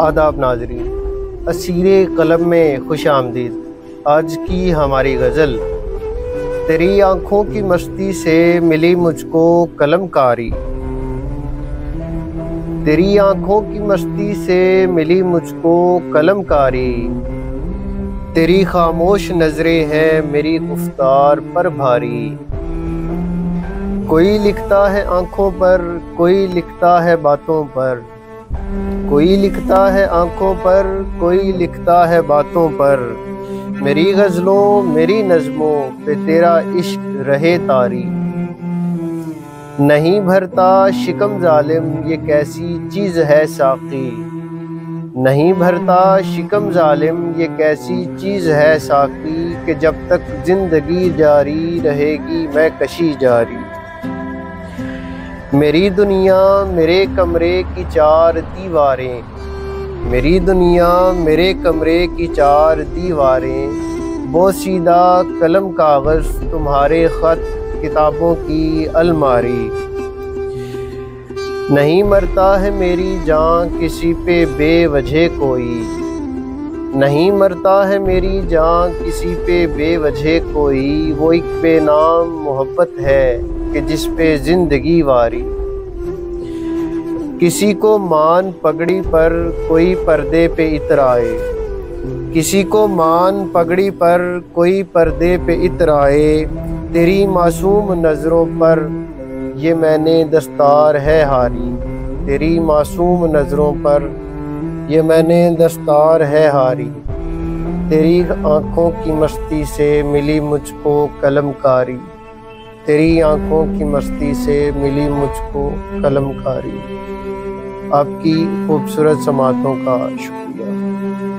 آداب ناظرین، اسیر قلم میں خوش آمدید۔ آج کی ہماری غزل، تیری آنکھوں کی مستی سے ملی مجھ کو قلم کاری، تیری آنکھوں کی مستی سے ملی مجھ کو قلم کاری، تیری خاموش نظریں ہیں میری گفتار پر بھاری، کوئی لکھتا ہے آنکھوں پر، کوئی لکھتا ہے باتوں پر، کوئی لکھتا ہے آنکھوں پر، کوئی لکھتا ہے باتوں پر، میری غزلوں میری نظموں پہ تیرا عشق رہے طاری، نہیں بھرتا شکم ظالم یہ کیسی چیز ہے ساقی، نہیں بھرتا شکم ظالم یہ کیسی چیز ہے ساقی، کہ جب تک زندگی جاری رہے گی میں کشی جاری، میری دنیا میرے کمرے کی چار دیواریں، میری دنیا میرے کمرے کی چار دیواریں، بوسیدہ قلم کاغذ تمہارے خط کتابوں کی الماری، نہیں مرتا ہے میری جان کسی پہ بے وجہ کوئی، نہیں مرتا ہے میری جان کسی پہ بے وجہ کوئی، وہ ایک بے نام محبت ہے کہ جس پہ زندگی واری، کسی کو مان پگڑی پر کوئی پردے پہ اترائے، کسی کو مان پگڑی پر کوئی پردے پہ اترائے، تیری معصوم نظروں پر یہ میں نے دستار ہے ہاری، تیری معصوم نظروں پر یہ میں نے دستار ہے ہاری، تیری آنکھوں کی مستی سے ملی مجھ کو قلم کاری، تیری آنکھوں کی مستی سے ملی مجھ کو قلم کاری۔ آپ کی خوبصورت سماعتوں کا شکریہ۔